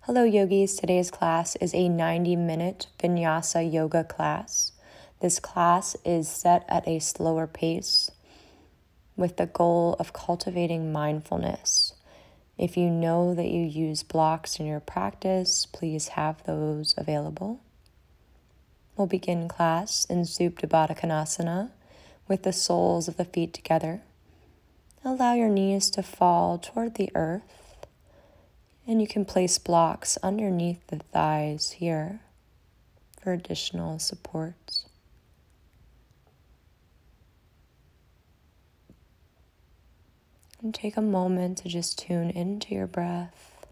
Hello yogis, today's class is a 90-minute Vinyasa yoga class. This class is set at a slower pace with the goal of cultivating mindfulness. If you know that you use blocks in your practice, please have those available. We'll begin class in Supta Baddha Konasana with the soles of the feet together. Allow your knees to fall toward the earth. And you can place blocks underneath the thighs here for additional support. And take a moment to just tune into your breath.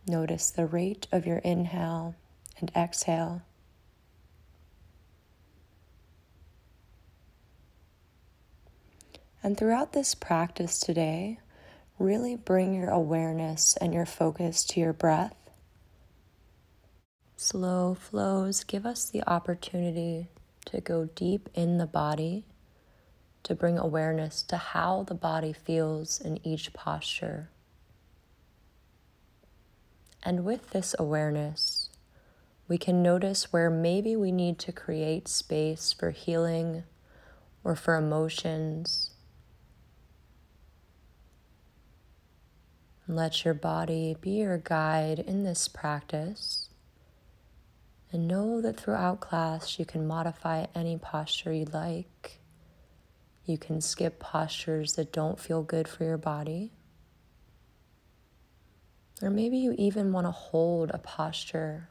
Notice the rate of your inhale and exhale. And throughout this practice today, really bring your awareness and your focus to your breath. Slow flows give us the opportunity to go deep in the body, to bring awareness to how the body feels in each posture. And with this awareness, we can notice where maybe we need to create space for healing or for emotions. Let your body be your guide in this practice. And know that throughout class you can modify any posture you like. You can skip postures that don't feel good for your body. Or maybe you even want to hold a posture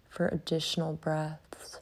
for additional breaths.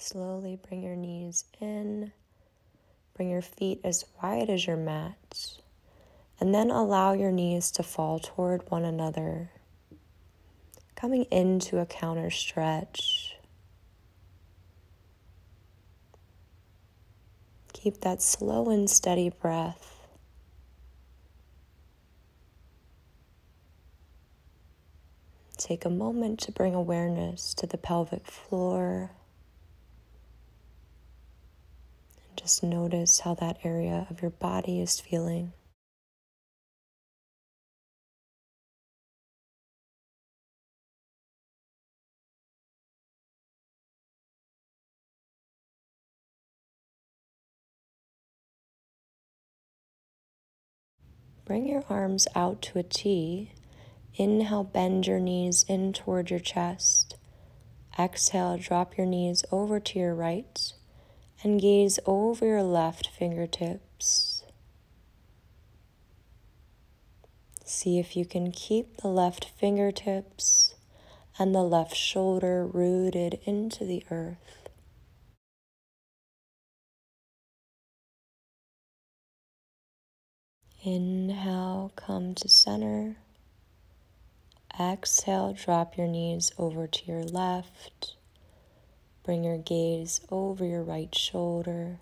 Slowly bring your knees in, bring your feet as wide as your mat, and then allow your knees to fall toward one another, coming into a counter stretch. Keep that slow and steady breath. Take a moment to bring awareness to the pelvic floor. And just notice how that area of your body is feeling. Bring your arms out to a T. Inhale, bend your knees in toward your chest. Exhale, drop your knees over to your right and gaze over your left fingertips. See if you can keep the left fingertips and the left shoulder rooted into the earth. Inhale, come to center. Exhale, drop your knees over to your left. Bring your gaze over your right shoulder.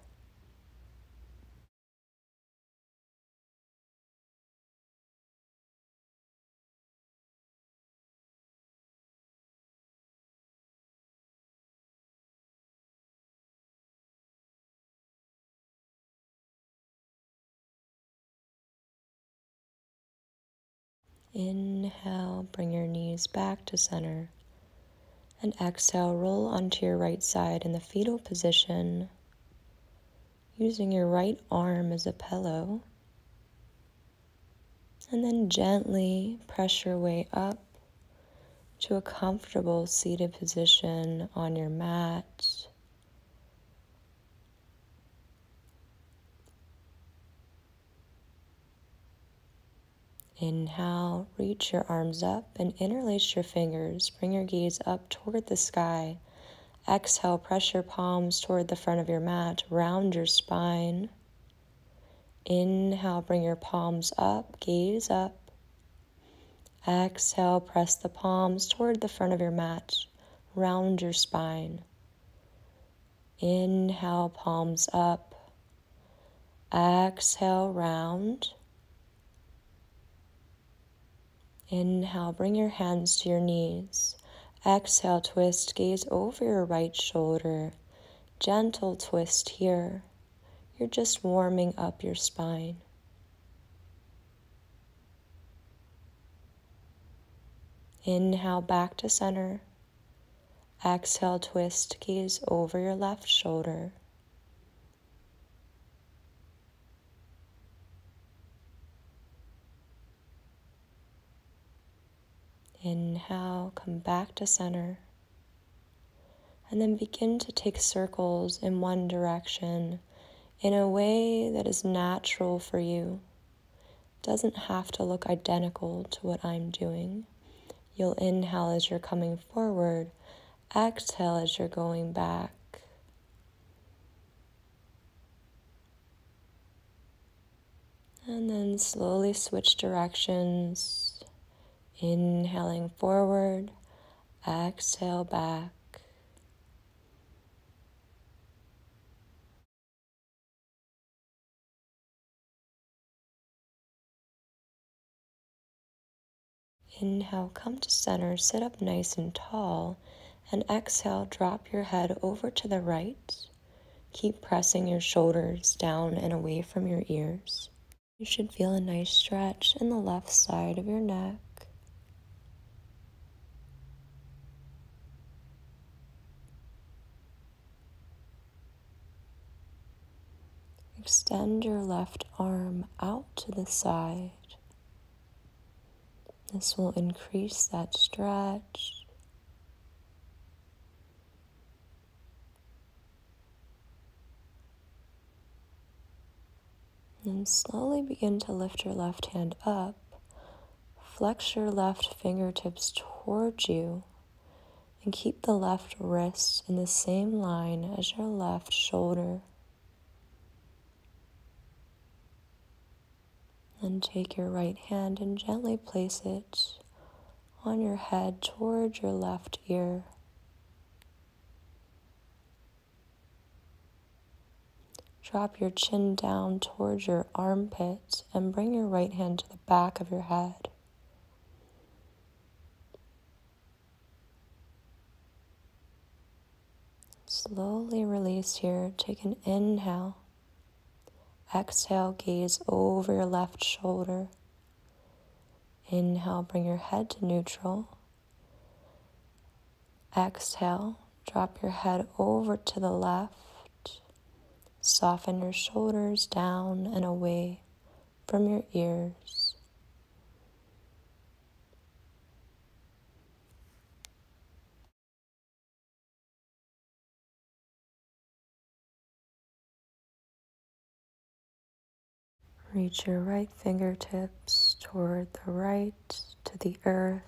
Inhale, bring your knees back to center. And exhale, roll onto your right side in the fetal position, using your right arm as a pillow. And then gently press your way up to a comfortable seated position on your mat. Inhale, reach your arms up and interlace your fingers. Bring your gaze up toward the sky. Exhale, press your palms toward the front of your mat. Round your spine. Inhale, bring your palms up, gaze up. Exhale, press the palms toward the front of your mat. Round your spine. Inhale, palms up. Exhale, round. Inhale, bring your hands to your knees. Exhale, twist, gaze over your right shoulder. Gentle twist here. You're just warming up your spine. Inhale, back to center. Exhale, twist, gaze over your left shoulder. Inhale, come back to center. And then begin to take circles in one direction in a way that is natural for you. It doesn't have to look identical to what I'm doing. You'll inhale as you're coming forward, exhale as you're going back. And then slowly switch directions, inhaling forward, exhale back. Inhale, come to center, sit up nice and tall, and exhale, drop your head over to the right. Keep pressing your shoulders down and away from your ears. You should feel a nice stretch in the left side of your neck. Extend your left arm out to the side. This will increase that stretch. And slowly begin to lift your left hand up. Flex your left fingertips towards you and keep the left wrist in the same line as your left shoulder. Then take your right hand and gently place it on your head towards your left ear. Drop your chin down towards your armpit and bring your right hand to the back of your head. Slowly release here. Take an inhale. Exhale, gaze over your left shoulder. Inhale, bring your head to neutral. Exhale, drop your head over to the left. Soften your shoulders down and away from your ears. Reach your right fingertips toward the right to the earth.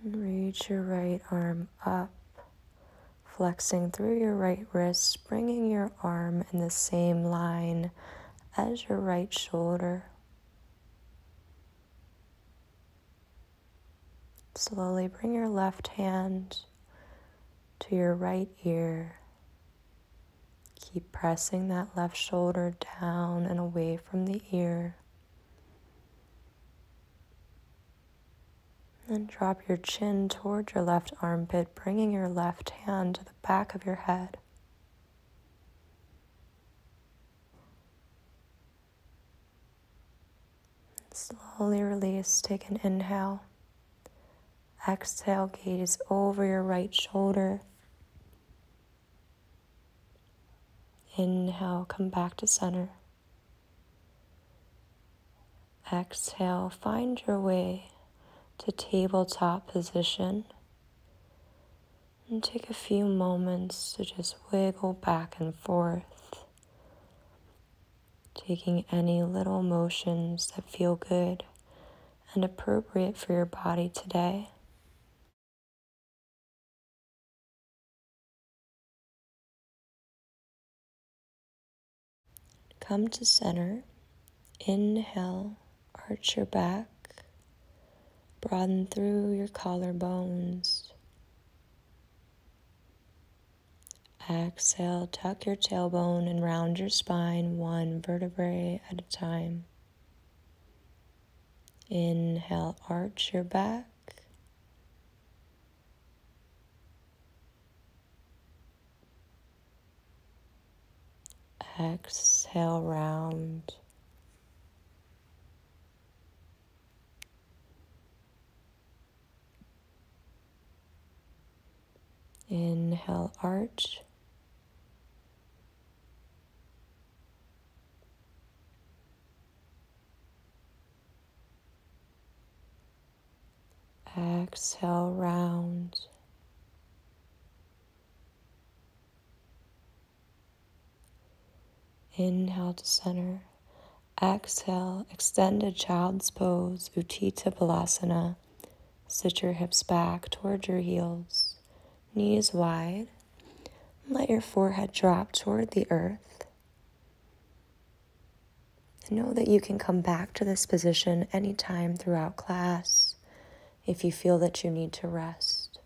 And reach your right arm up, flexing through your right wrist, bringing your arm in the same line as your right shoulder. Slowly bring your left hand to your right ear. Keep pressing that left shoulder down and away from the ear. Then drop your chin toward your left armpit, bringing your left hand to the back of your head. Slowly release, take an inhale. Exhale, gaze over your right shoulder. Inhale, come back to center. Exhale, find your way to tabletop position. And take a few moments to just wiggle back and forth, taking any little motions that feel good and appropriate for your body today. Come to center. Inhale, arch your back, broaden through your collarbones. Exhale, tuck your tailbone and round your spine one vertebrae at a time. Inhale, arch your back. Exhale, round. Inhale, arch. Exhale, round. Inhale to center. Exhale, extended child's pose, Utthita. Sit your hips back toward your heels, knees wide. Let your forehead drop toward the earth. And know that you can come back to this position anytime throughout class if you feel that you need to rest.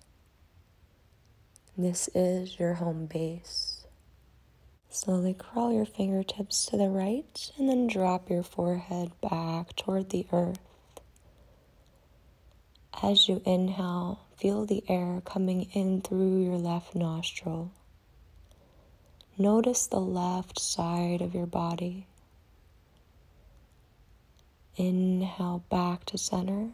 This is your home base. Slowly crawl your fingertips to the right and then drop your forehead back toward the earth. As you inhale, feel the air coming in through your left nostril. Notice the left side of your body. Inhale back to center.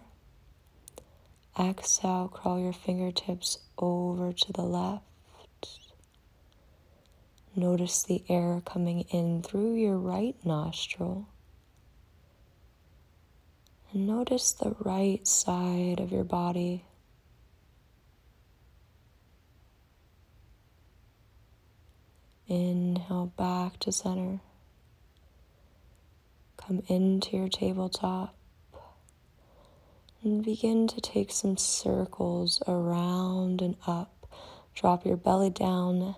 Exhale, crawl your fingertips over to the left. Notice the air coming in through your right nostril. And notice the right side of your body. Inhale back to center. Come into your tabletop and begin to take some circles around and up. Drop your belly down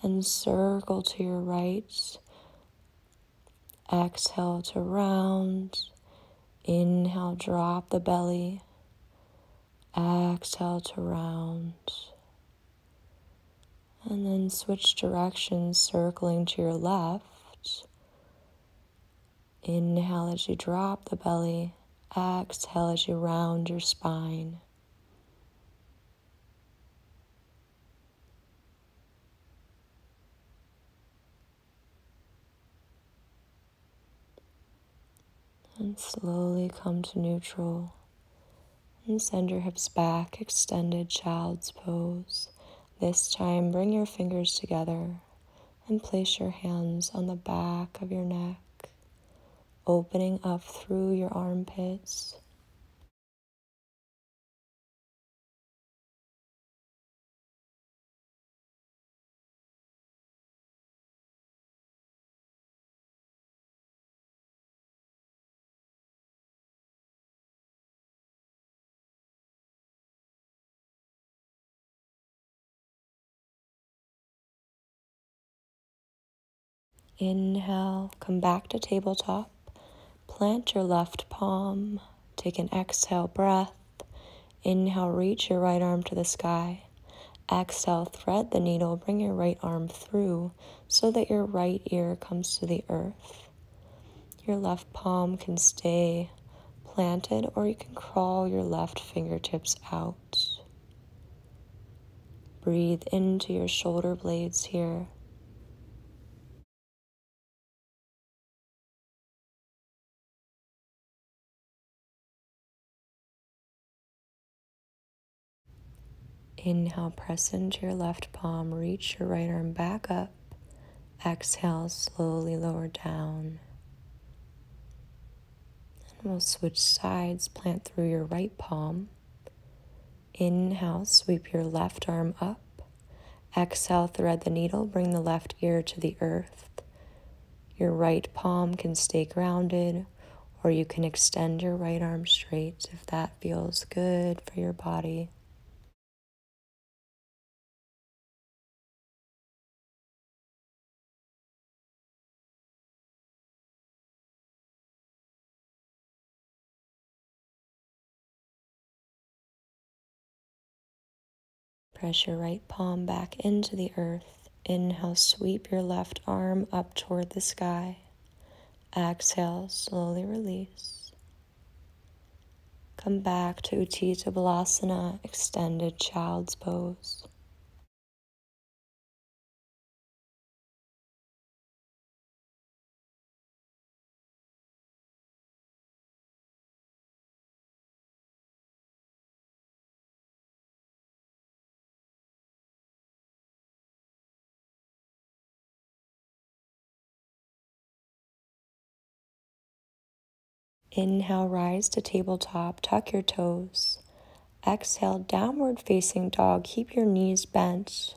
and circle to your right. Exhale to round. Inhale, drop the belly. Exhale to round. And then switch directions, circling to your left. Inhale as you drop the belly. Exhale as you round your spine. And slowly come to neutral. And send your hips back, extended child's pose. This time, bring your fingers together and place your hands on the back of your neck, opening up through your armpits. Inhale, come back to tabletop. Plant your left palm. Take an exhale breath. Inhale, reach your right arm to the sky. Exhale, thread the needle, bring your right arm through so that your right ear comes to the earth. Your left palm can stay planted, or you can crawl your left fingertips out. Breathe into your shoulder blades here. Inhale, press into your left palm, reach your right arm back up. Exhale, slowly lower down. And we'll switch sides, plant through your right palm. Inhale, sweep your left arm up. Exhale, thread the needle, bring the left ear to the earth. Your right palm can stay grounded, or you can extend your right arm straight if that feels good for your body. Press your right palm back into the earth. Inhale, sweep your left arm up toward the sky. Exhale, slowly release. Come back to Utthita extended child's pose. Inhale, rise to tabletop, tuck your toes. Exhale, downward facing dog, keep your knees bent.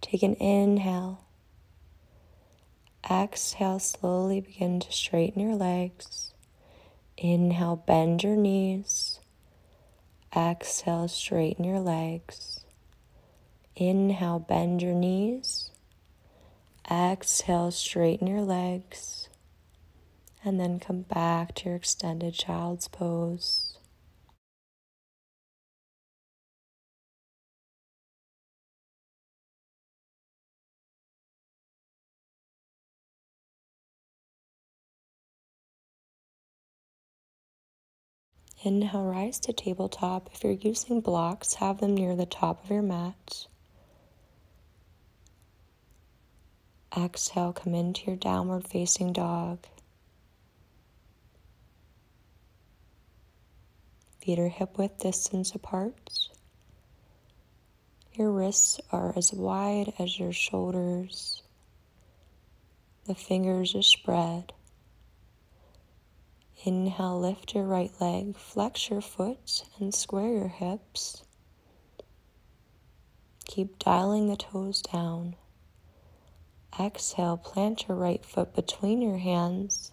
Take an inhale. Exhale, slowly begin to straighten your legs. Inhale, bend your knees. Exhale, straighten your legs. Inhale, bend your knees. Exhale, straighten your legs. And then come back to your extended child's pose. Inhale, rise to tabletop. If you're using blocks, have them near the top of your mat. Exhale, come into your downward facing dog. Feet are hip width distance apart. Your wrists are as wide as your shoulders. The fingers are spread. Inhale, lift your right leg, flex your foot, and square your hips. Keep dialing the toes down. Exhale, plant your right foot between your hands.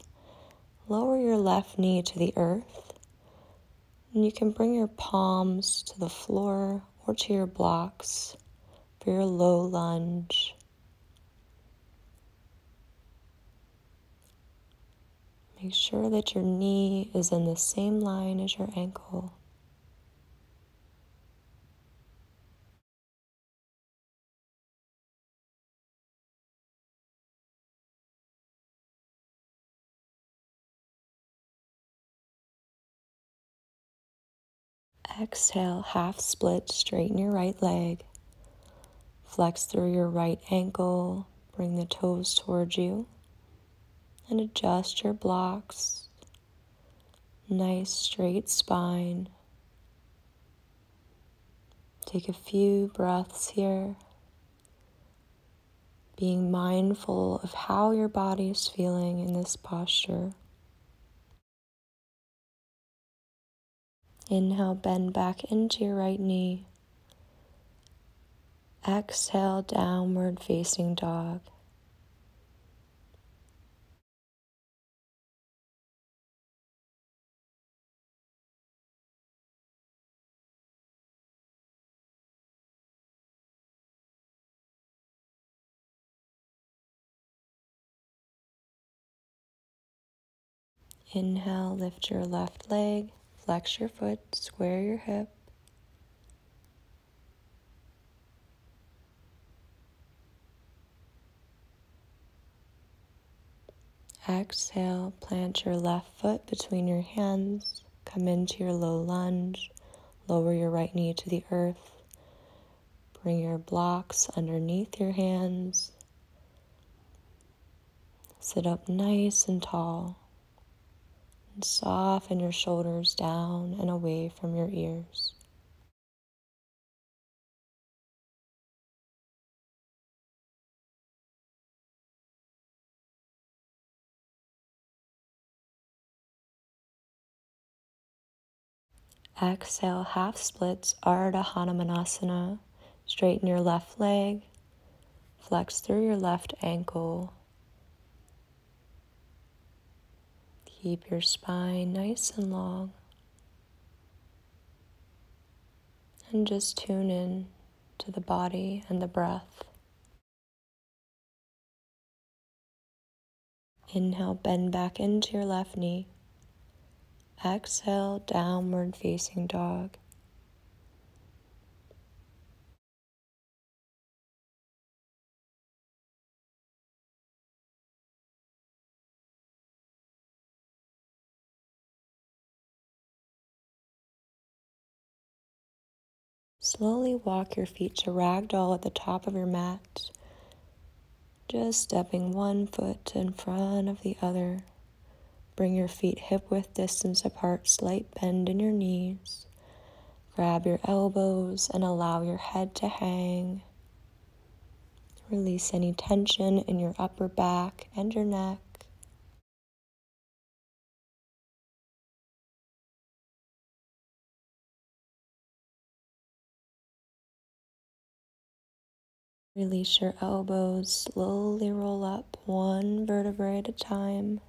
Lower your left knee to the earth. And you can bring your palms to the floor or to your blocks for your low lunge. Make sure that your knee is in the same line as your ankle. Exhale, half split, straighten your right leg. Flex through your right ankle, bring the toes towards you, and adjust your blocks. Nice straight spine. Take a few breaths here, being mindful of how your body is feeling in this posture. Inhale, bend back into your right knee. Exhale, downward facing dog. Inhale, lift your left leg, flex your foot, square your hip. Exhale, plant your left foot between your hands, come into your low lunge, lower your right knee to the earth, bring your blocks underneath your hands, sit up nice and tall, and soften your shoulders down and away from your ears. Exhale, half splits, Ardha Hanumanasana. Straighten your left leg, flex through your left ankle. Keep your spine nice and long. And just tune in to the body and the breath. Inhale, bend back into your left knee. Exhale, downward facing dog. Slowly walk your feet to ragdoll at the top of your mat, just stepping one foot in front of the other. Bring your feet hip-width distance apart, slight bend in your knees. Grab your elbows and allow your head to hang. Release any tension in your upper back and your neck. Release your elbows, slowly roll up one vertebrae at a time.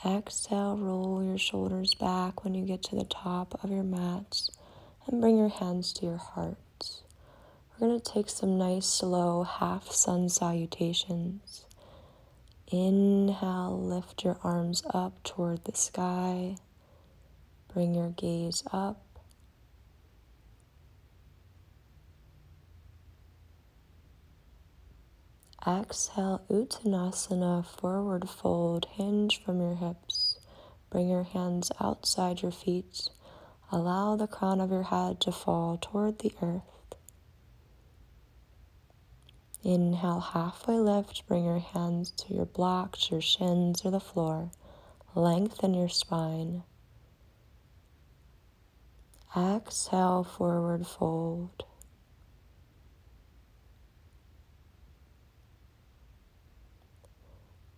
Exhale, roll your shoulders back when you get to the top of your mat and bring your hands to your heart. We're going to take some nice slow half sun salutations. Inhale, lift your arms up toward the sky. Bring your gaze up. Exhale, Uttanasana, forward fold, hinge from your hips. Bring your hands outside your feet. Allow the crown of your head to fall toward the earth. Inhale, halfway lift. Bring your hands to your blocks, your shins, or the floor. Lengthen your spine. Exhale, forward fold.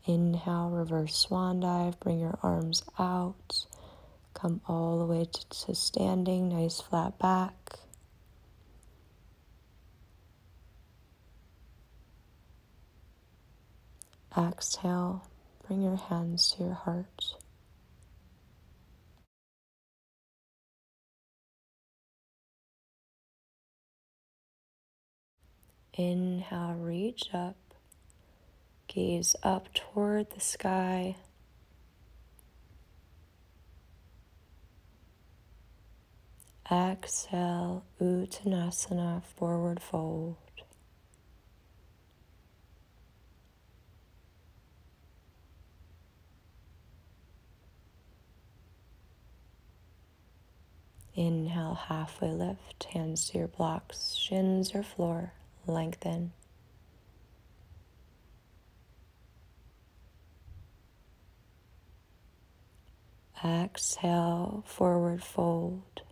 Inhale, reverse swan dive. Bring your arms out. Come all the way to standing, nice flat back. Exhale, bring your hands to your heart. Inhale, reach up. Gaze up toward the sky. Exhale, Uttanasana, forward fold. Inhale, halfway lift, hands to your blocks, shins or floor, lengthen. Exhale, forward fold.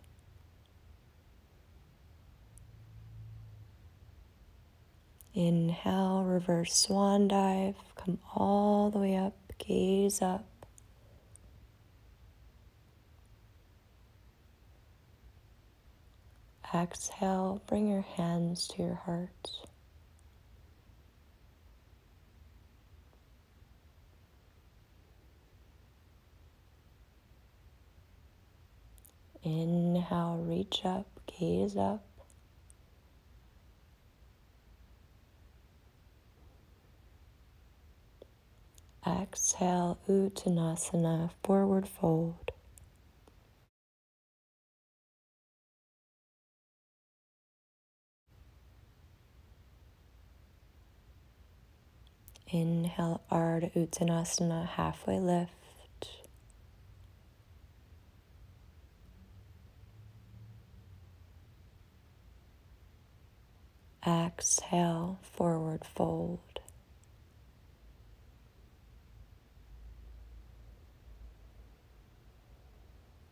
Inhale, reverse swan dive, come all the way up, gaze up. Exhale, bring your hands to your heart. Inhale, reach up, gaze up. Exhale, Uttanasana, forward fold. Inhale, Ardha Uttanasana, halfway lift. Exhale, forward fold.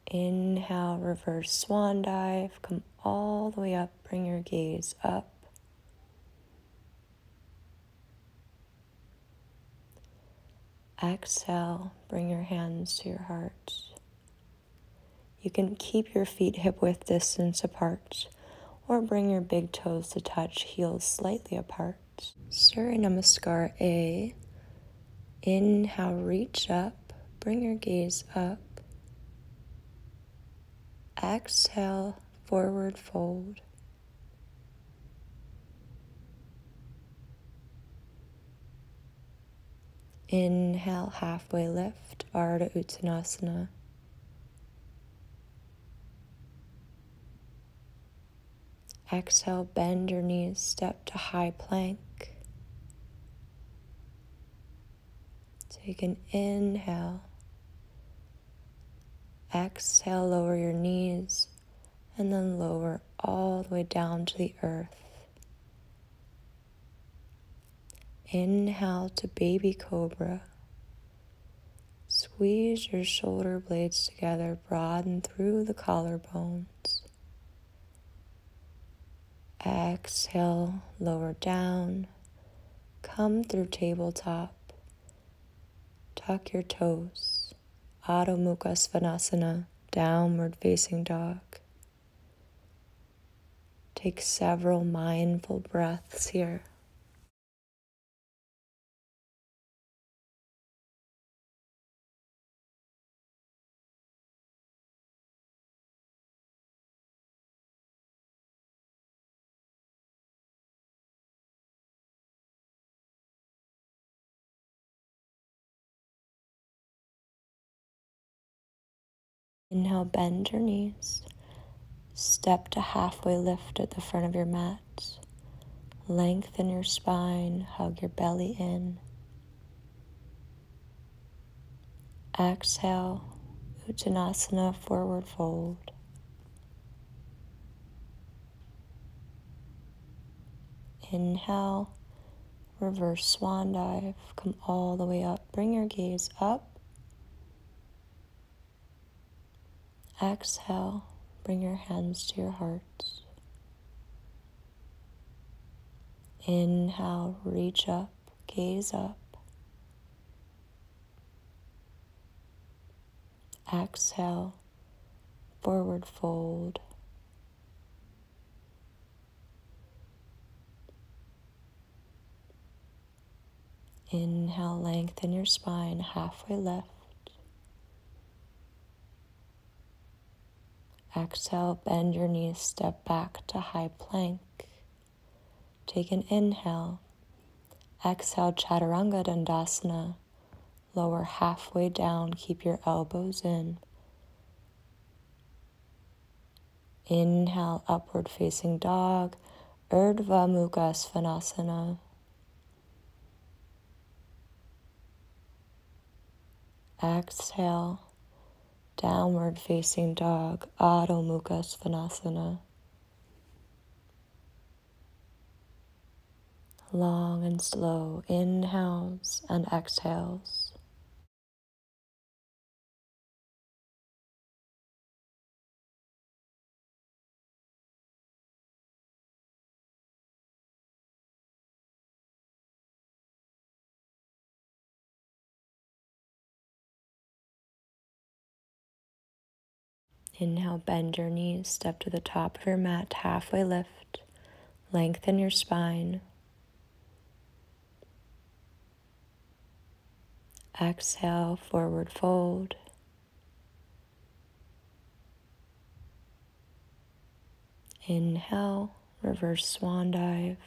Inhale, reverse swan dive, come all the way up, bring your gaze up. Exhale, bring your hands to your heart. You can keep your feet hip-width distance apart or bring your big toes to touch, heels slightly apart. Surya Namaskar A. Inhale, reach up, bring your gaze up. Exhale, forward fold. Inhale, halfway lift, Ardha Chandrasana. Exhale, bend your knees, step to high plank. Take an inhale. Exhale, lower your knees, and then lower all the way down to the earth. Inhale to baby cobra. Squeeze your shoulder blades together, broaden through the collarbones. Exhale, lower down, come through tabletop. Tuck your toes. Adho Mukha Svanasana, downward facing dog. Take several mindful breaths here. Inhale, bend your knees. Step to halfway lift at the front of your mat. Lengthen your spine, hug your belly in. Exhale, Uttanasana, forward fold. Inhale, reverse swan dive. Come all the way up. Bring your gaze up. Exhale, bring your hands to your heart. Inhale, reach up, gaze up. Exhale, forward fold. Inhale, lengthen your spine, halfway lift. Exhale, bend your knees, step back to high plank. Take an inhale. Exhale, Chaturanga Dandasana. Lower halfway down, keep your elbows in. Inhale, upward facing dog, Ardha Mukha Svanasana. Exhale, downward facing dog, Adho Mukha Svanasana. Long and slow inhales and exhales. Inhale, bend your knees, step to the top of your mat, halfway lift. Lengthen your spine. Exhale, forward fold. Inhale, reverse swan dive.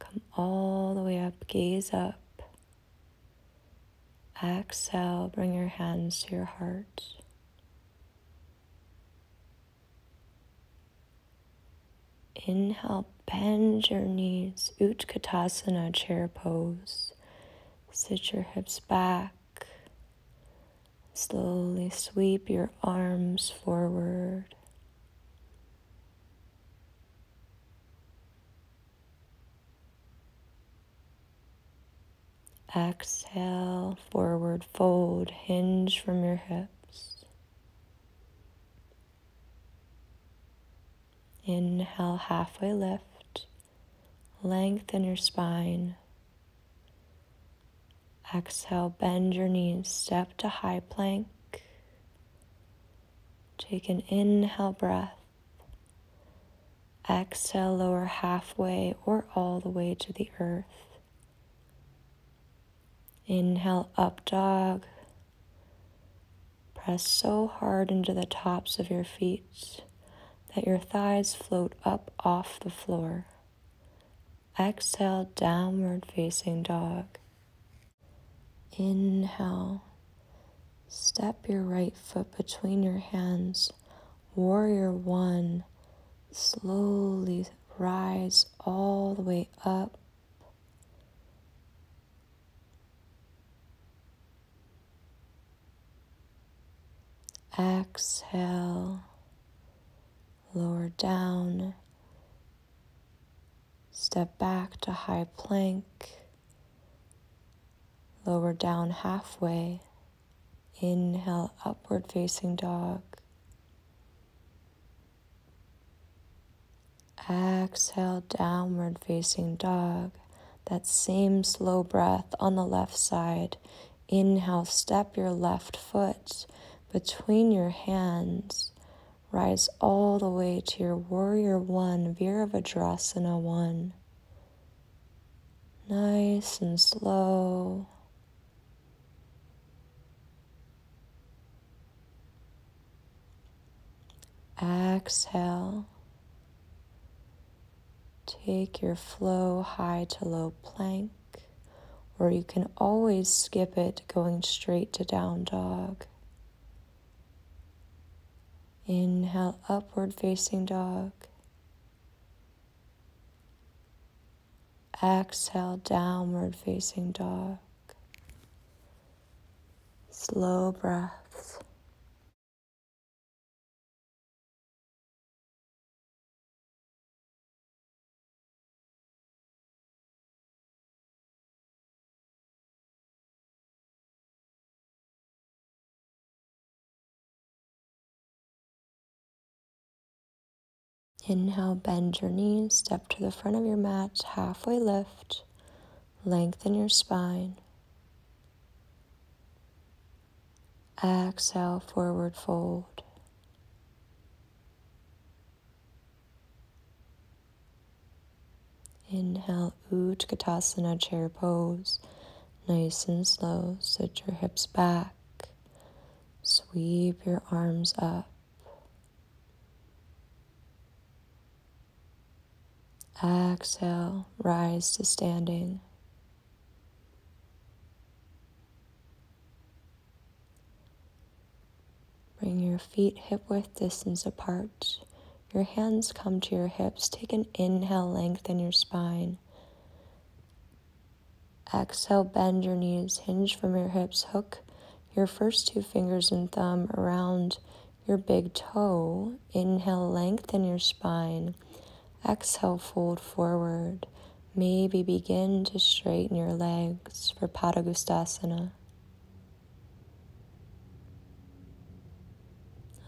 Come all the way up, gaze up. Exhale, bring your hands to your heart. Inhale, bend your knees, Utkatasana, chair pose. Sit your hips back. Slowly sweep your arms forward. Exhale, forward fold, hinge from your hips. Inhale, halfway lift, lengthen your spine. Exhale, bend your knees, step to high plank. Take an inhale breath. Exhale, lower halfway or all the way to the earth. Inhale, up dog. Press so hard into the tops of your feet that your thighs float up off the floor. Exhale, downward facing dog. Inhale, step your right foot between your hands. Warrior one, slowly rise all the way up. Exhale, lower down, step back to high plank, lower down halfway, inhale, upward facing dog, exhale, downward facing dog. That same slow breath on the left side. Inhale, step your left foot between your hands. Rise all the way to your warrior one, Virabhadrasana 1. Nice and slow. Exhale. Take your flow high to low plank, or you can always skip it going straight to down dog. Inhale, upward facing dog. Exhale, downward facing dog. Slow breaths. Inhale, bend your knees, step to the front of your mat, halfway lift, lengthen your spine. Exhale, forward fold. Inhale, Utkatasana chair pose. Nice and slow, sit your hips back, sweep your arms up. Exhale, rise to standing. Bring your feet hip-width distance apart. Your hands come to your hips. Take an inhale, lengthen your spine. Exhale, bend your knees, hinge from your hips. Hook your first two fingers and thumb around your big toe. Inhale, lengthen your spine. Exhale, fold forward. Maybe begin to straighten your legs for Padahastasana.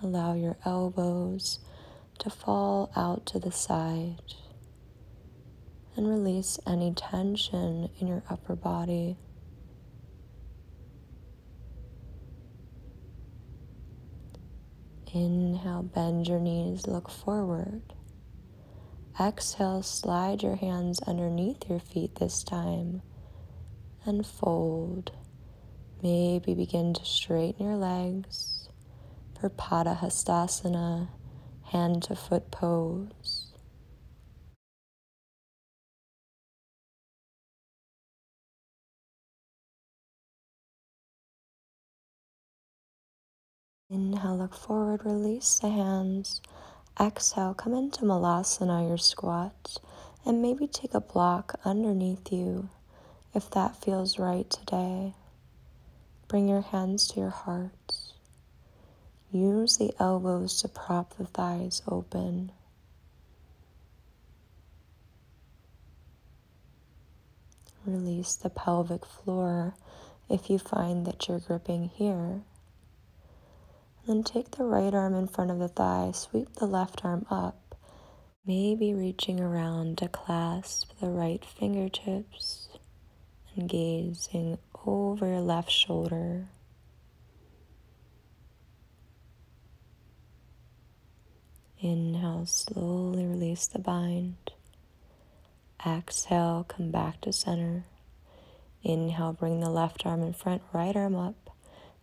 Allow your elbows to fall out to the side and release any tension in your upper body. Inhale, bend your knees, look forward. Exhale, slide your hands underneath your feet this time and fold. Maybe begin to straighten your legs for Padahastasana, hand to foot pose. Inhale, look forward, release the hands. Exhale, come into Malasana, your squat, and maybe take a block underneath you if that feels right today. Bring your hands to your heart. Use the elbows to prop the thighs open. Release the pelvic floor if you find that you're gripping here. Then take the right arm in front of the thigh, sweep the left arm up, maybe reaching around to clasp the right fingertips and gazing over your left shoulder. Inhale, slowly release the bind. Exhale, come back to center. Inhale, bring the left arm in front, right arm up.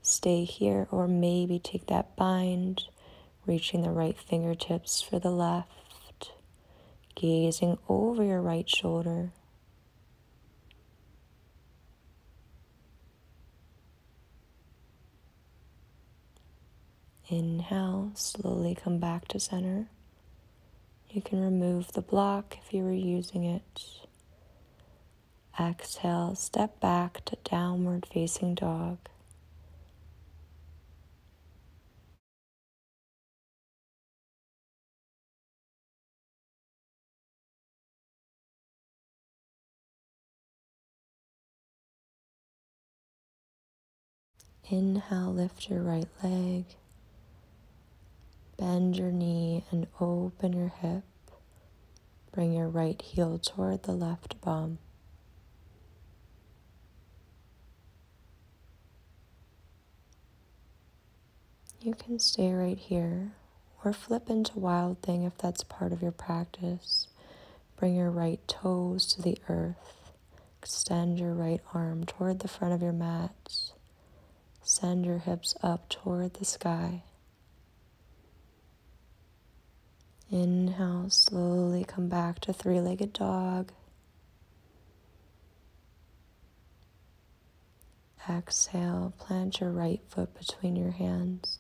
Stay here, or maybe take that bind, reaching the right fingertips for the left, gazing over your right shoulder. Inhale, slowly come back to center. You can remove the block if you were using it. Exhale, step back to downward facing dog. Inhale, lift your right leg. Bend your knee and open your hip. Bring your right heel toward the left bum. You can stay right here or flip into Wild Thing if that's part of your practice. Bring your right toes to the earth. Extend your right arm toward the front of your mat. Send your hips up toward the sky. Inhale, slowly come back to three-legged dog. Exhale, plant your right foot between your hands.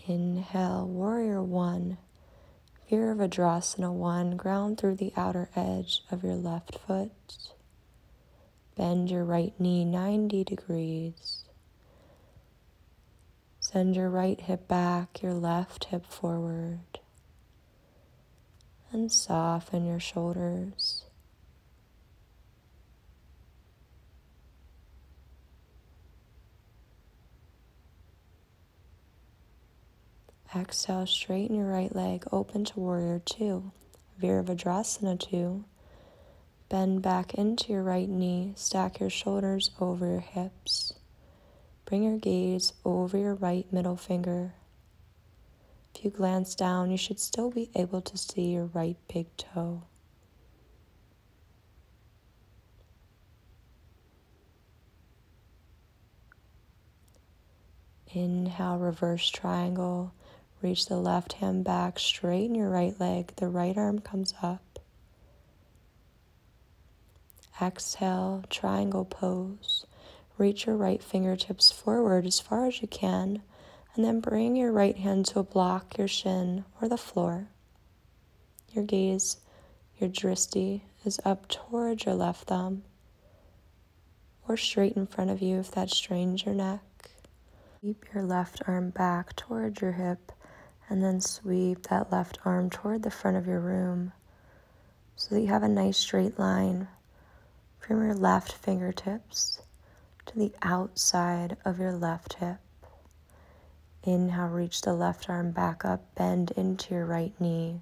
Inhale, Warrior One. Virabhadrasana 1, ground through the outer edge of your left foot. Bend your right knee 90 degrees. Send your right hip back, your left hip forward. And soften your shoulders. Exhale, straighten your right leg, open to Warrior 2. Virabhadrasana 2. Bend back into your right knee, stack your shoulders over your hips. Bring your gaze over your right middle finger. If you glance down, you should still be able to see your right big toe. Inhale, reverse triangle. Reach the left hand back, straighten your right leg. The right arm comes up. Exhale, triangle pose. Reach your right fingertips forward as far as you can, and then bring your right hand to block your shin or the floor. Your gaze, your drishti, is up towards your left thumb, or straight in front of you if that strains your neck. Keep your left arm back towards your hip, and then sweep that left arm toward the front of your room so that you have a nice straight line from your left fingertips to the outside of your left hip. Inhale, reach the left arm back up, bend into your right knee.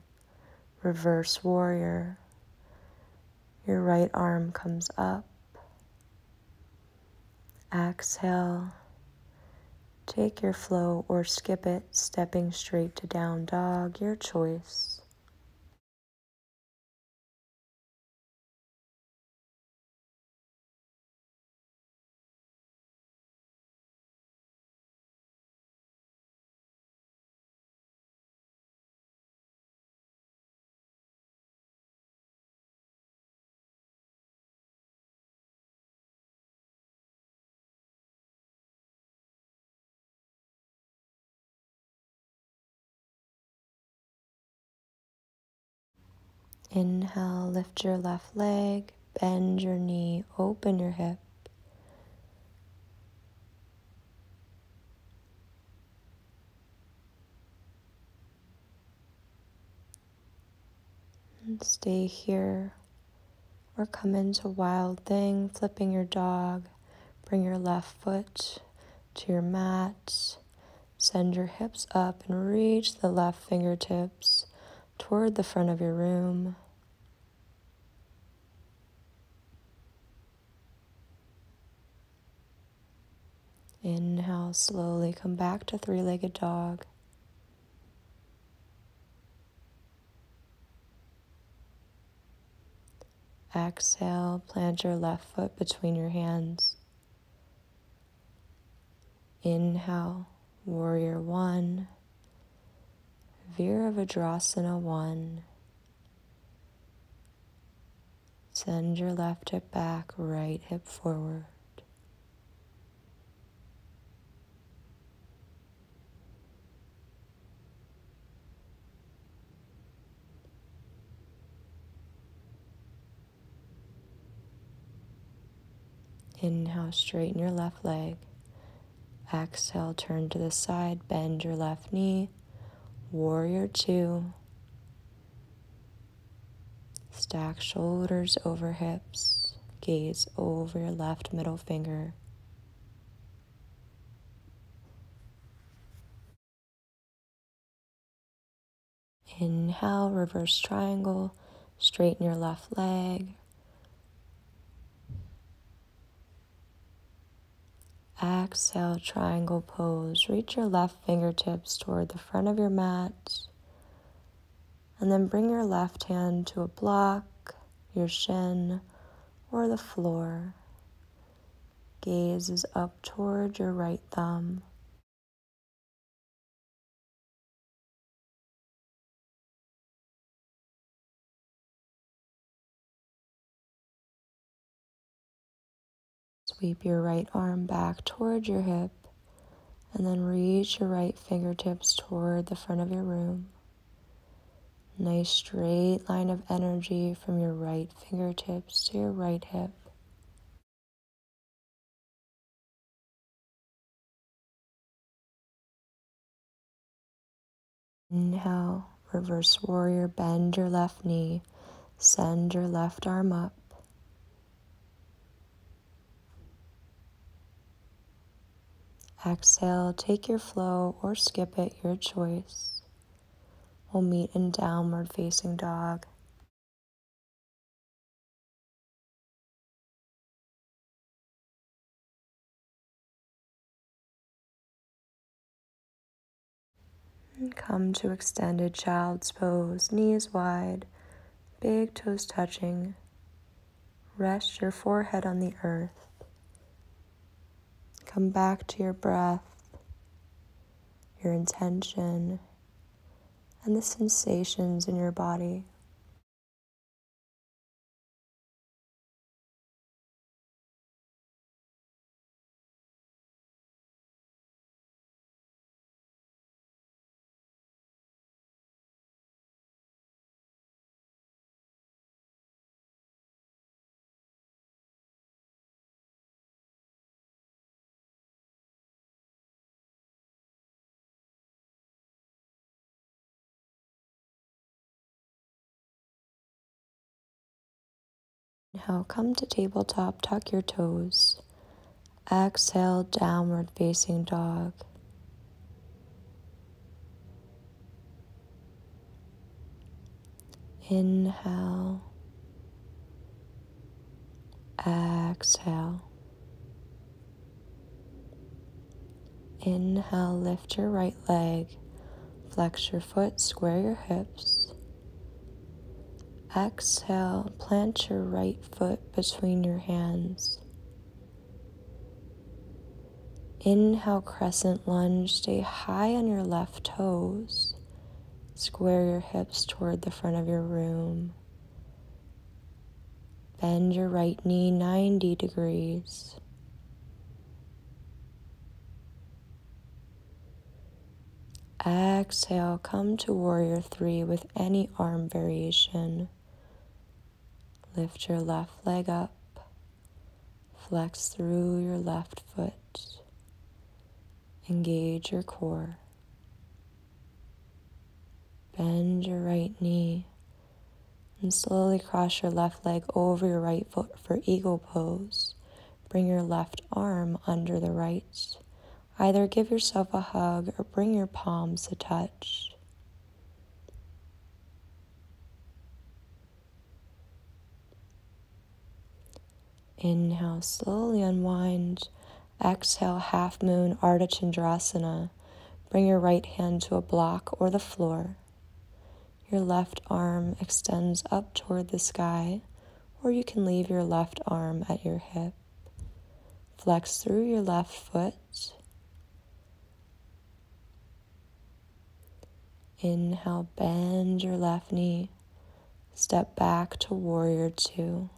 Reverse warrior. Your right arm comes up. Exhale. Take your flow or skip it, stepping straight to down dog, your choice. Inhale, lift your left leg, bend your knee, open your hip. And stay here or come into Wild Thing, flipping your dog. Bring your left foot to your mat. Send your hips up and reach the left fingertips toward the front of your room. Inhale, slowly come back to three-legged dog. Exhale, plant your left foot between your hands. Inhale, warrior one, Virabhadrasana 1. Send your left hip back, right hip forward. Inhale, straighten your left leg. Exhale, turn to the side, bend your left knee. Warrior 2. Stack shoulders over hips. Gaze over your left middle finger. Inhale, reverse triangle. Straighten your left leg. Exhale, triangle pose. Reach your left fingertips toward the front of your mat. And then bring your left hand to a block, your shin, or the floor. Gaze is up toward your right thumb. Sweep your right arm back toward your hip, and then reach your right fingertips toward the front of your room. Nice straight line of energy from your right fingertips to your right hip. Inhale, reverse warrior, bend your left knee, send your left arm up. Exhale, take your flow or skip it, your choice. We'll meet in downward facing dog. And come to extended child's pose, knees wide, big toes touching. Rest your forehead on the earth. Come back to your breath, your intention, and the sensations in your body. Now come to tabletop, tuck your toes. Exhale, downward facing dog. Inhale. Exhale. Inhale, lift your right leg. Flex your foot, square your hips. Exhale, plant your right foot between your hands. Inhale, crescent lunge. Stay high on your left toes. Square your hips toward the front of your room. Bend your right knee 90 degrees. Exhale, come to warrior 3 with any arm variation. Lift your left leg up. Flex through your left foot. Engage your core. Bend your right knee and slowly cross your left leg over your right foot for eagle pose. Bring your left arm under the right. Either give yourself a hug or bring your palms to touch. Inhale, slowly unwind. Exhale, half moon, Ardha Chandrasana. Bring your right hand to a block or the floor. Your left arm extends up toward the sky, or you can leave your left arm at your hip. Flex through your left foot. Inhale, bend your left knee. Step back to warrior two.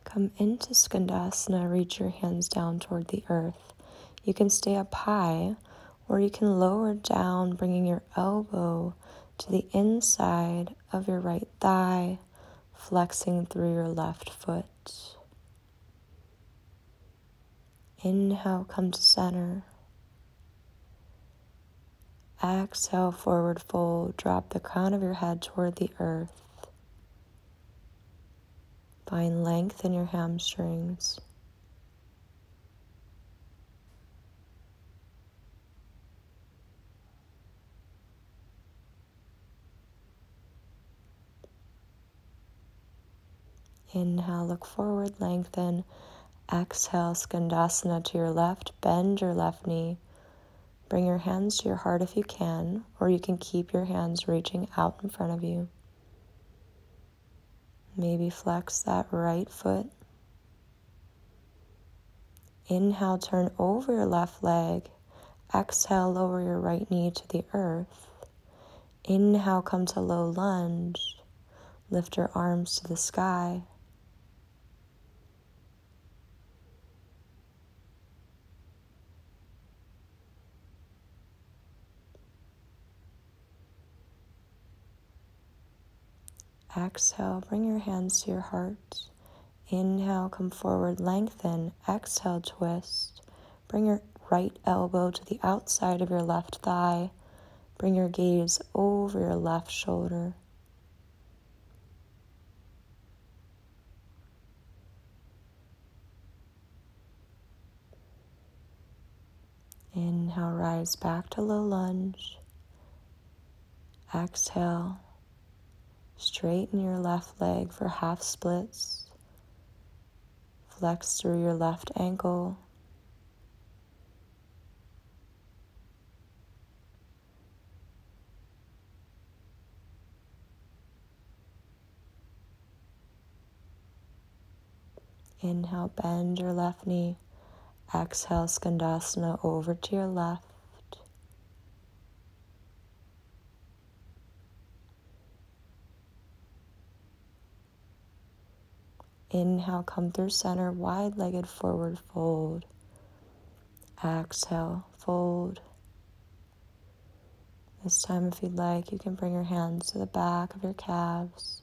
Come into Skandasana, reach your hands down toward the earth. You can stay up high, or you can lower down, bringing your elbow to the inside of your right thigh, flexing through your left foot. Inhale, come to center. Exhale, forward fold. Drop the crown of your head toward the earth. Find length in your hamstrings. Inhale, look forward, lengthen. Exhale, Skandasana to your left. Bend your left knee. Bring your hands to your heart if you can, or you can keep your hands reaching out in front of you. Maybe flex that right foot. Inhale, turn over your left leg. Exhale, lower your right knee to the earth. Inhale, come to low lunge. Lift your arms to the sky. Exhale, bring your hands to your heart. Inhale, come forward, lengthen. Exhale, twist. Bring your right elbow to the outside of your left thigh. Bring your gaze over your left shoulder. Inhale, rise back to low lunge. Exhale, straighten your left leg for half splits. Flex through your left ankle. Inhale, bend your left knee. Exhale, Skandasana over to your left. Inhale, come through center, wide-legged forward fold. Exhale, fold. This time, if you'd like, you can bring your hands to the back of your calves.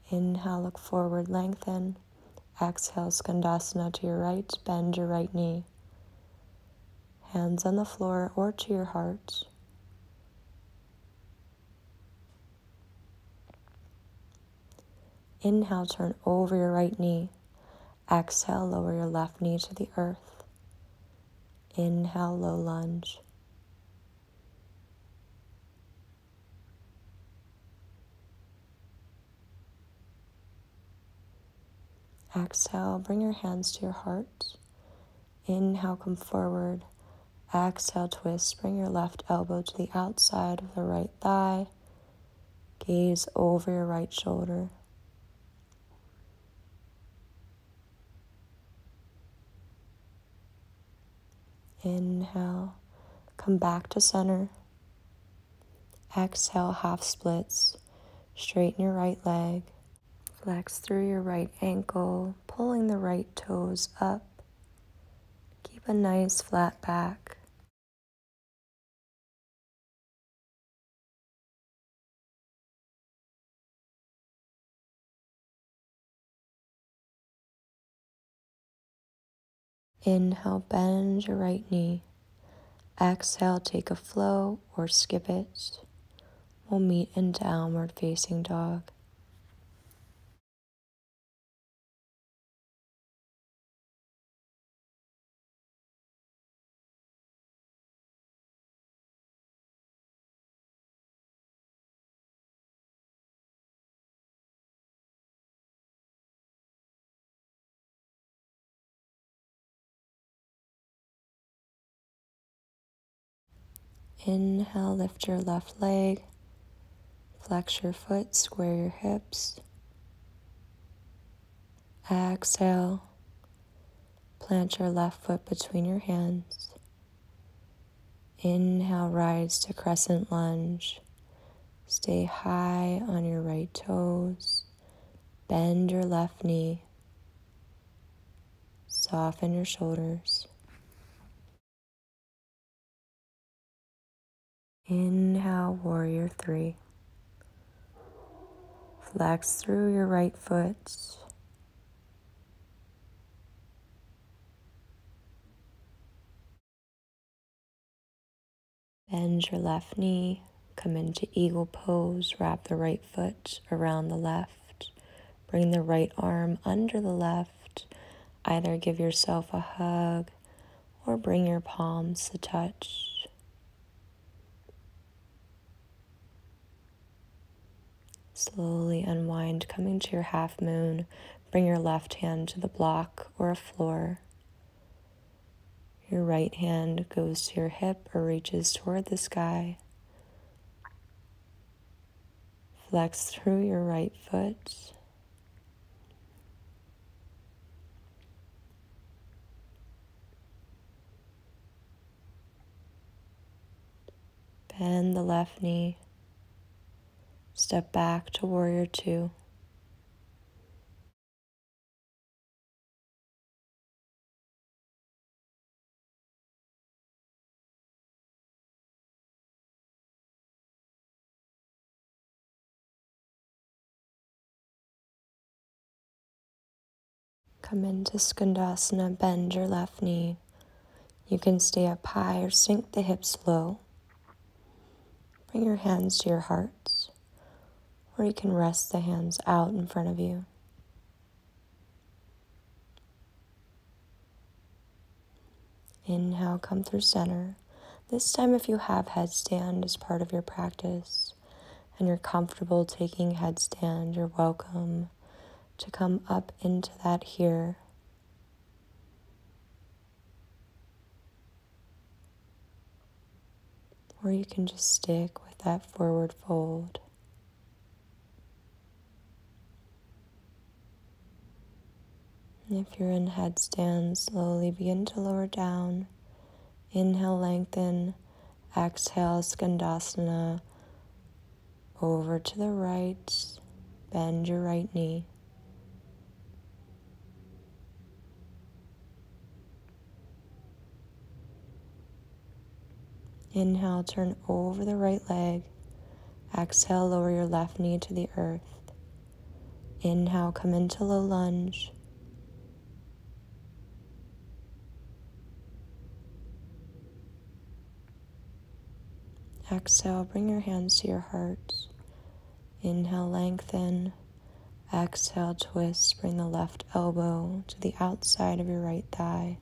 Inhale, look forward, lengthen. Exhale, Skandasana to your right, bend your right knee. Hands on the floor or to your heart. Inhale, turn over your right knee. Exhale, lower your left knee to the earth. Inhale, low lunge. Exhale, bring your hands to your heart. Inhale, come forward. Exhale, twist. Bring your left elbow to the outside of the right thigh. Gaze over your right shoulder. Inhale, come back to center. Exhale, half splits. Straighten your right leg. Flex through your right ankle, pulling the right toes up. Keep a nice flat back. Inhale, bend your right knee. Exhale, take a flow or skip it. We'll meet in downward facing dog. Inhale, lift your left leg, flex your foot, square your hips. Exhale, plant your left foot between your hands. Inhale, rise to Crescent Lunge. Stay high on your right toes. Bend your left knee. Soften your shoulders. Inhale, Warrior Three. Flex through your right foot. Bend your left knee. Come into Eagle Pose. Wrap the right foot around the left. Bring the right arm under the left. Either give yourself a hug or bring your palms to touch. Slowly unwind, coming to your half moon. Bring your left hand to the block or a floor. Your right hand goes to your hip or reaches toward the sky. Flex through your right foot. Bend the left knee. Step back to Warrior Two. Come into Skandasana, bend your left knee. You can stay up high or sink the hips low. Bring your hands to your hearts, or you can rest the hands out in front of you. Inhale, come through center. This time, if you have headstand as part of your practice and you're comfortable taking headstand, you're welcome to come up into that here. Or you can just stick with that forward fold. And if you're in headstand, slowly begin to lower down. Inhale, lengthen. Exhale, Skandasana. Over to the right. Bend your right knee. Inhale, turn over the right leg. Exhale, lower your left knee to the earth. Inhale, come into low lunge. Exhale, bring your hands to your heart. Inhale, lengthen. Exhale, twist. Bring the left elbow to the outside of your right thigh.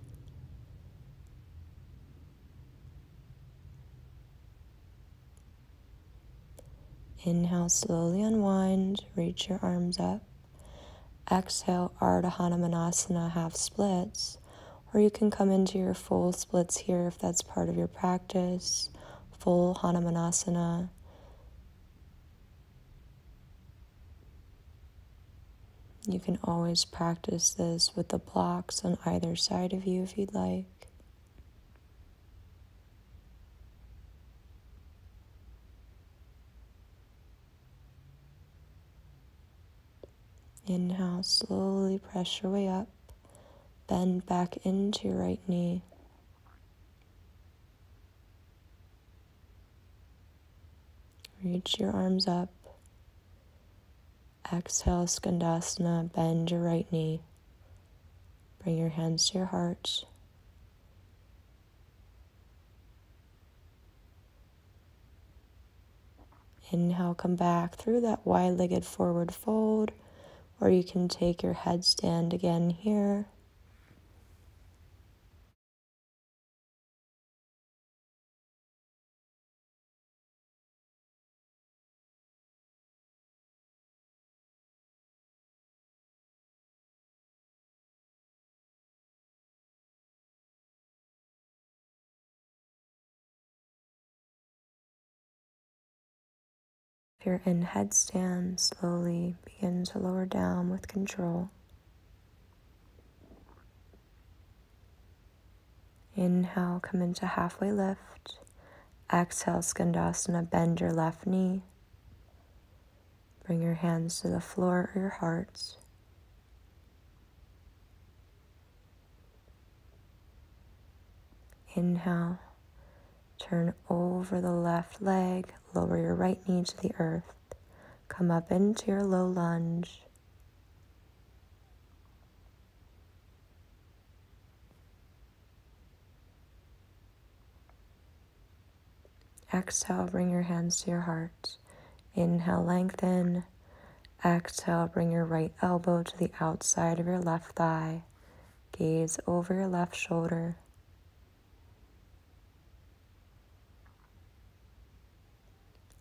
Inhale, slowly unwind. Reach your arms up. Exhale, Ardha Hanumanasana, half splits. Or you can come into your full splits here if that's part of your practice. Full Hanumanasana. You can always practice this with the blocks on either side of you if you'd like. Inhale, slowly press your way up. Bend back into your right knee. Reach your arms up. Exhale, Skandasana, bend your right knee. Bring your hands to your heart. Inhale, come back through that wide-legged forward fold, or you can take your headstand again here. If you're in headstand, slowly begin to lower down with control. Inhale, come into halfway lift. Exhale, Skandasana, bend your left knee. Bring your hands to the floor or your heart. Inhale, turn over the left leg, lower your right knee to the earth. Come up into your low lunge. Exhale, bring your hands to your heart. Inhale, lengthen. Exhale, bring your right elbow to the outside of your left thigh. Gaze over your left shoulder.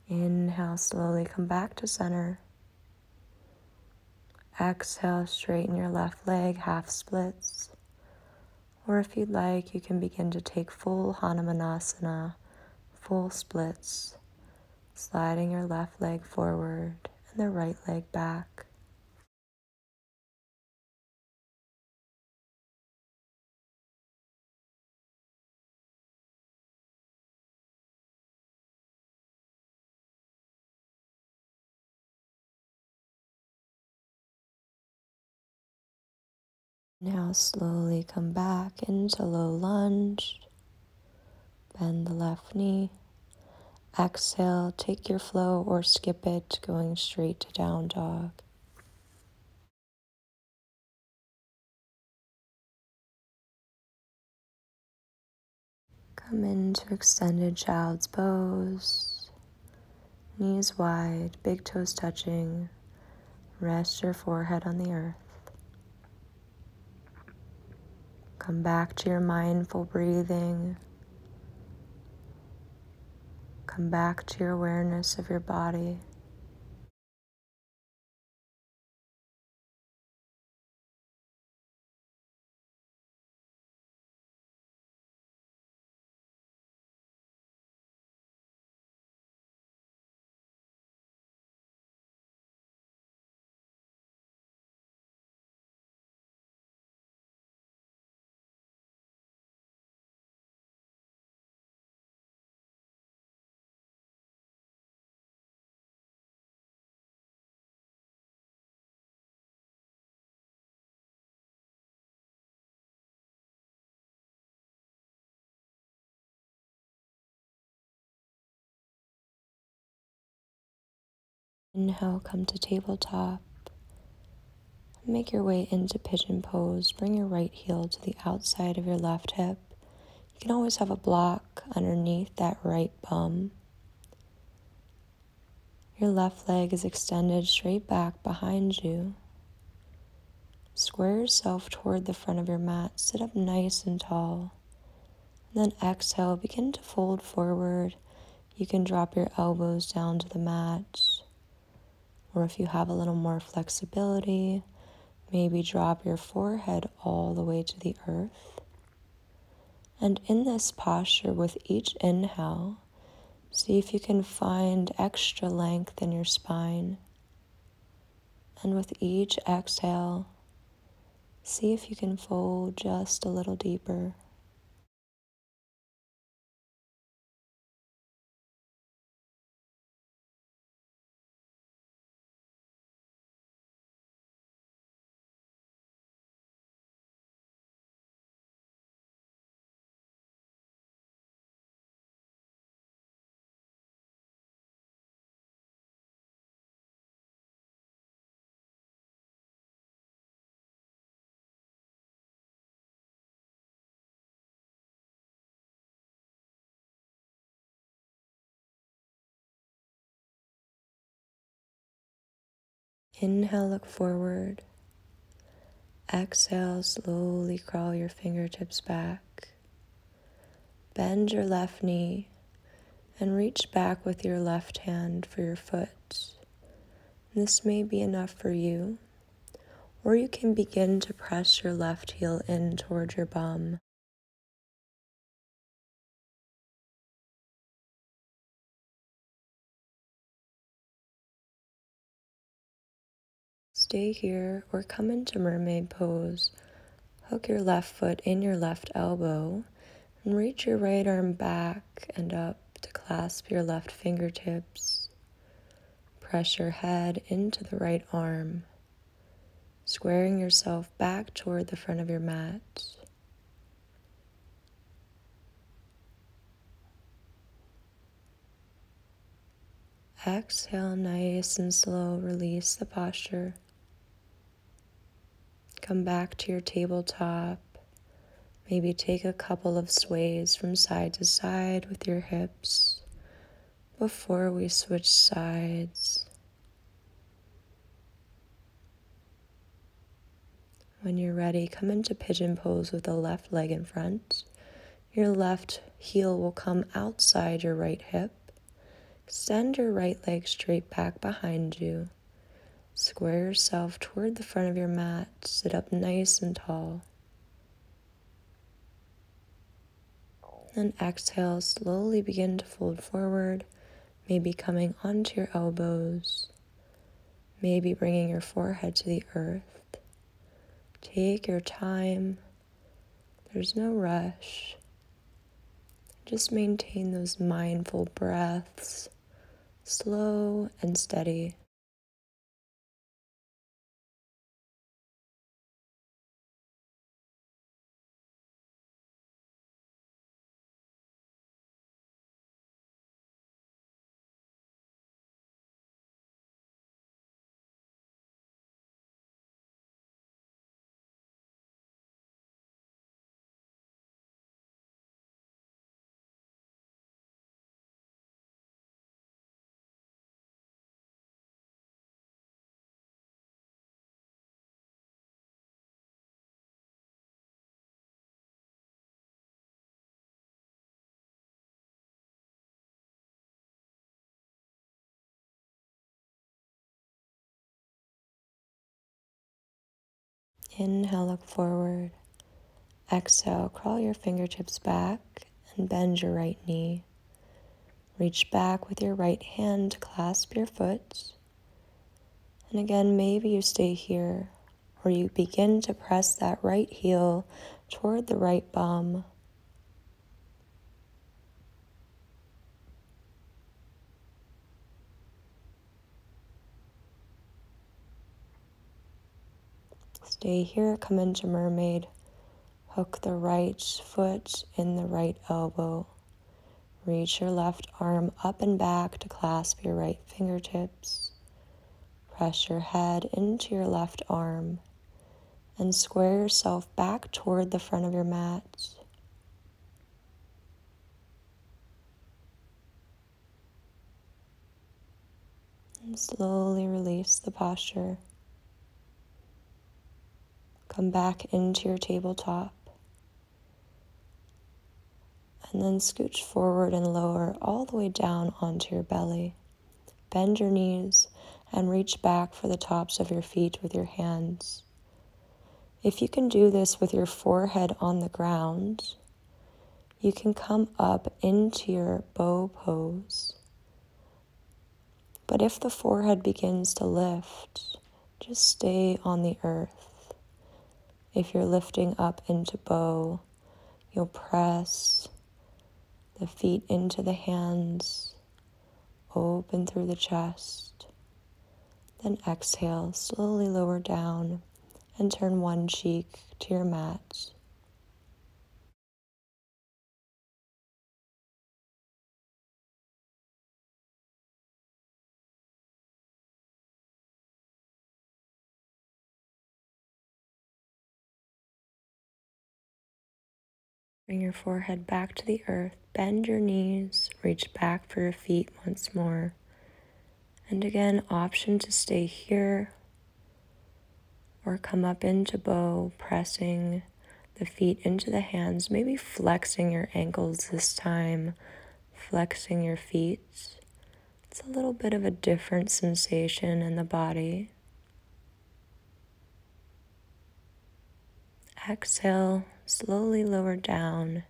Inhale, slowly come back to center. Exhale, straighten your left leg, half splits. Or if you'd like, you can begin to take full Hanumanasana, full splits, sliding your left leg forward and the right leg back. Now slowly come back into low lunge. Bend the left knee. Exhale, take your flow or skip it, going straight to down dog. Come into extended child's pose. Knees wide, big toes touching. Rest your forehead on the earth. Come back to your mindful breathing. Come back to your awareness of your body. Inhale, come to tabletop. Make your way into Pigeon Pose. Bring your right heel to the outside of your left hip. You can always have a block underneath that right bum. Your left leg is extended straight back behind you. Square yourself toward the front of your mat. Sit up nice and tall. And then exhale, begin to fold forward. You can drop your elbows down to the mat. Or if you have a little more flexibility, maybe drop your forehead all the way to the earth. And in this posture, with each inhale, see if you can find extra length in your spine. And with each exhale, see if you can fold just a little deeper. Inhale, look forward. Exhale, slowly crawl your fingertips back. Bend your left knee and reach back with your left hand for your foot. This may be enough for you, or you can begin to press your left heel in toward your bum. stay here or come into Mermaid Pose. Hook your left foot in your left elbow and reach your right arm back and up to clasp your left fingertips. Press your head into the right arm, squaring yourself back toward the front of your mat. Exhale, nice and slow, release the posture. Come back to your tabletop. Maybe take a couple of sways from side to side with your hips before we switch sides. When you're ready, come into Pigeon Pose with the left leg in front. Your left heel will come outside your right hip. Extend your right leg straight back behind you. Square yourself toward the front of your mat. Sit up nice and tall. Then exhale, slowly begin to fold forward, maybe coming onto your elbows, maybe bringing your forehead to the earth. Take your time. There's no rush. Just maintain those mindful breaths, slow and steady. Inhale, look forward. Exhale, crawl your fingertips back and bend your right knee. Reach back with your right hand to clasp your foot. And again, maybe you stay here, or you begin to press that right heel toward the right bum. Stay here, come into Mermaid. Hook the right foot in the right elbow. Reach your left arm up and back to clasp your right fingertips. Press your head into your left arm and square yourself back toward the front of your mat. And slowly release the posture. Come back into your tabletop. And then scooch forward and lower all the way down onto your belly. Bend your knees and reach back for the tops of your feet with your hands. If you can do this with your forehead on the ground, you can come up into your bow pose. But if the forehead begins to lift, just stay on the earth. If you're lifting up into bow, you'll press the feet into the hands, open through the chest. Then exhale, slowly lower down and turn one cheek to your mat. Bring your forehead back to the earth, bend your knees, reach back for your feet once more. And again, option to stay here or come up into bow, pressing the feet into the hands, maybe flexing your ankles this time, flexing your feet. It's a little bit of a different sensation in the body. Exhale, slowly lower down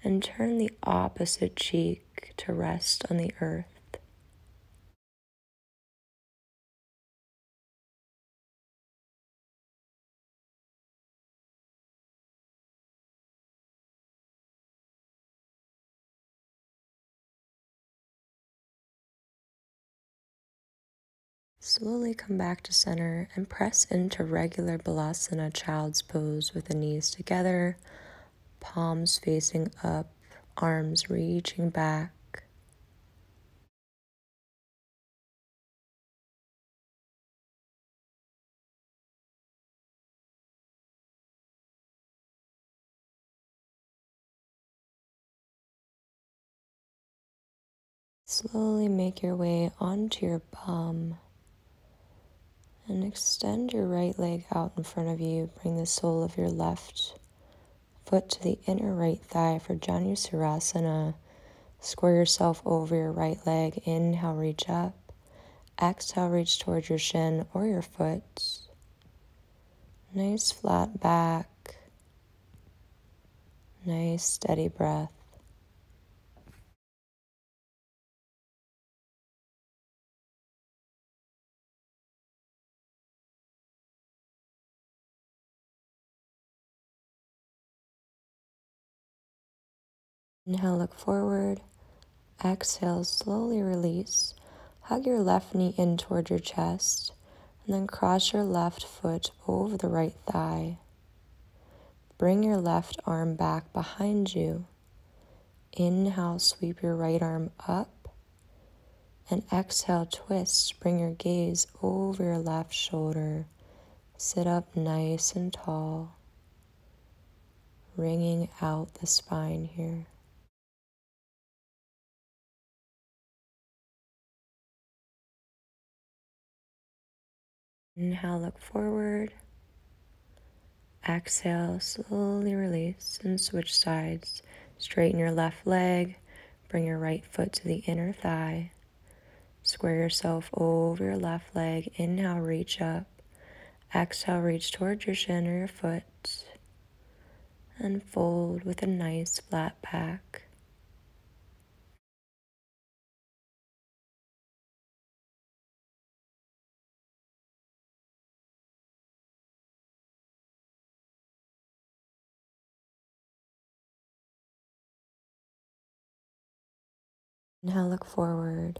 and turn the opposite cheek to rest on the earth. Slowly come back to center and press into regular Baddhasana child's pose with the knees together, palms facing up, arms reaching back. Slowly make your way onto your bum and extend your right leg out in front of you. Bring the sole of your left foot to the inner right thigh for Shirshasana. Square yourself over your right leg. Inhale, reach up. Exhale, reach towards your shin or your foot. Nice flat back. Nice steady breath. Inhale, look forward. Exhale, slowly release. Hug your left knee in toward your chest, and then cross your left foot over the right thigh. Bring your left arm back behind you. Inhale, sweep your right arm up, and exhale, twist. Bring your gaze over your left shoulder. Sit up nice and tall, wringing out the spine here. Inhale, look forward. Exhale, slowly release and switch sides. Straighten your left leg. Bring your right foot to the inner thigh. Square yourself over your left leg. Inhale, reach up. Exhale, reach towards your shin or your foot. And fold with a nice flat back. Inhale, look forward.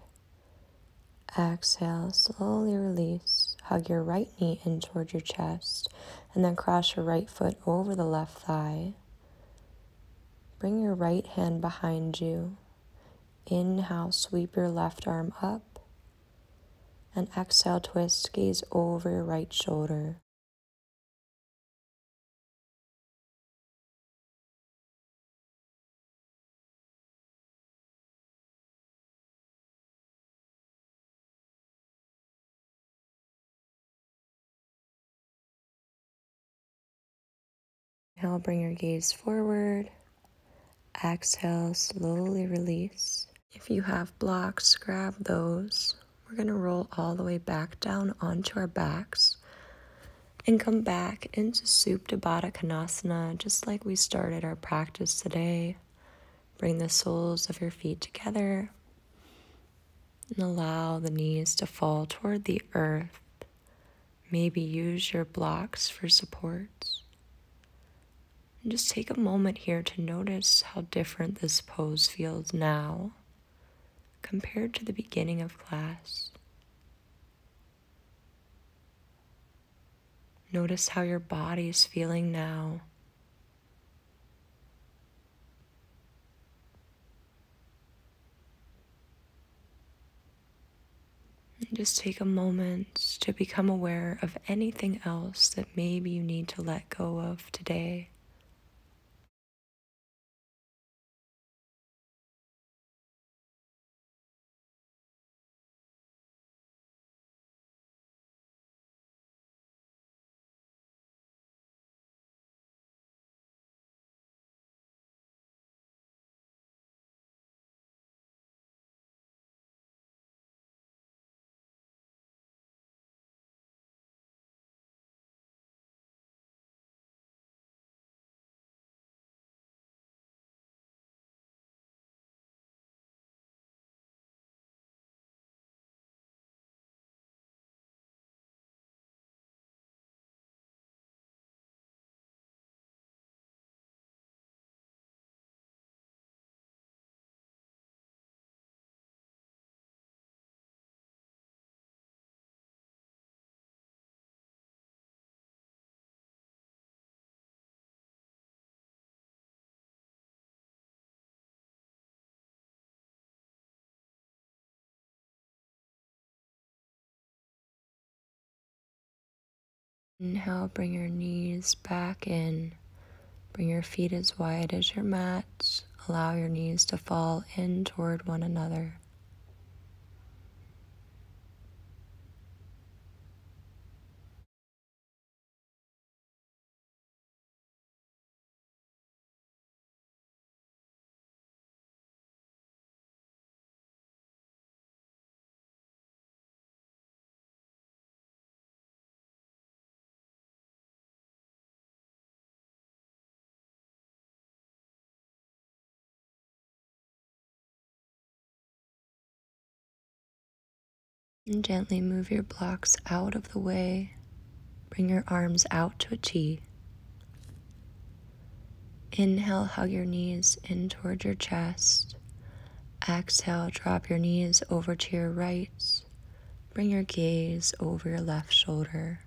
Exhale, slowly release. Hug your right knee in towards your chest, and then cross your right foot over the left thigh. Bring your right hand behind you. Inhale, sweep your left arm up, and exhale, twist, gaze over your right shoulder. Inhale, bring your gaze forward. Exhale, slowly release. If you have blocks, grab those. We're going to roll all the way back down onto our backs and come back into Supta Baddha Konasana, just like we started our practice today. Bring the soles of your feet together and allow the knees to fall toward the earth. Maybe use your blocks for support. And just take a moment here to notice how different this pose feels now compared to the beginning of class. Notice how your body is feeling now. And just take a moment to become aware of anything else that maybe you need to let go of today. Inhale, bring your knees back in. Bring your feet as wide as your mat. Allow your knees to fall in toward one another. And gently move your blocks out of the way. Bring your arms out to a T. Inhale, hug your knees in toward your chest. Exhale, drop your knees over to your right. Bring your gaze over your left shoulder.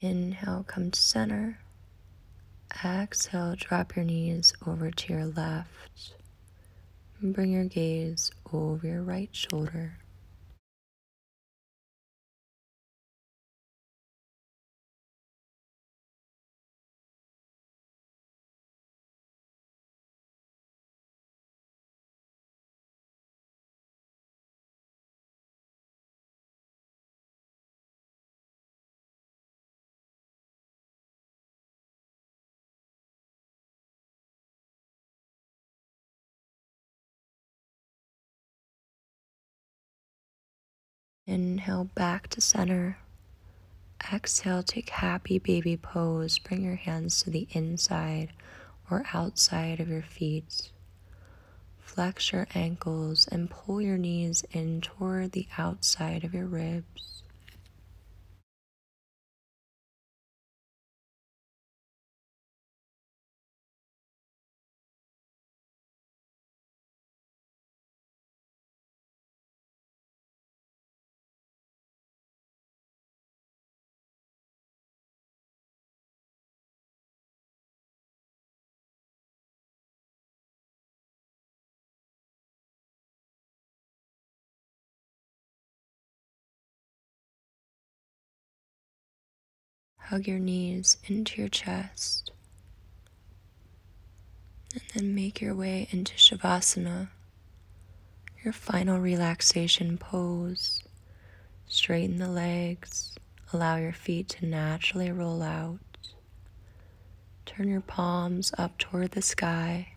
Inhale, come to center. Exhale, drop your knees over to your left. And bring your gaze over your right shoulder. Inhale, back to center. Exhale, take happy baby pose. Bring your hands to the inside or outside of your feet. Flex your ankles and pull your knees in toward the outside of your ribs. Hug your knees into your chest. And then make your way into Shavasana, your final relaxation pose. Straighten the legs. Allow your feet to naturally roll out. Turn your palms up toward the sky.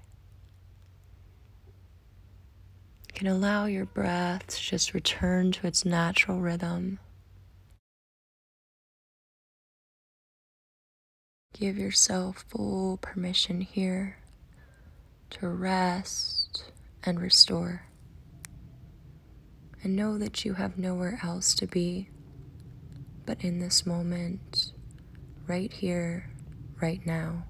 You can allow your breath to just return to its natural rhythm. Give yourself full permission here to rest and restore. And know that you have nowhere else to be but in this moment, right here, right now.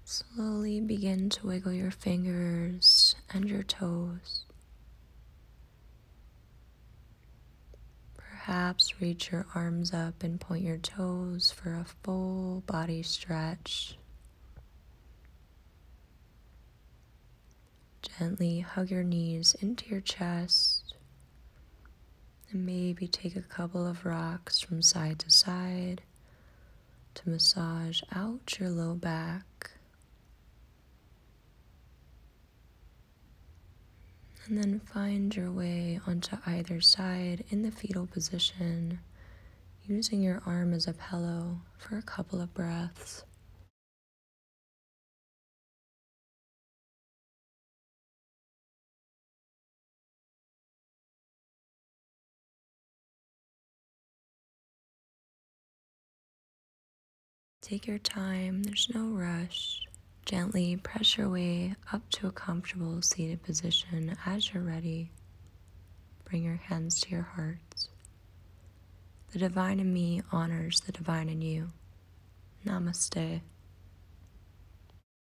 Slowly begin to wiggle your fingers and your toes. Perhaps reach your arms up and point your toes for a full body stretch. Gently hug your knees into your chest and maybe take a couple of rocks from side to side to massage out your low back. And then find your way onto either side in the fetal position, using your arm as a pillow for a couple of breaths. Take your time, there's no rush. Gently press your way up to a comfortable seated position. As you're ready, bring your hands to your hearts. The divine in me honors the divine in you. Namaste.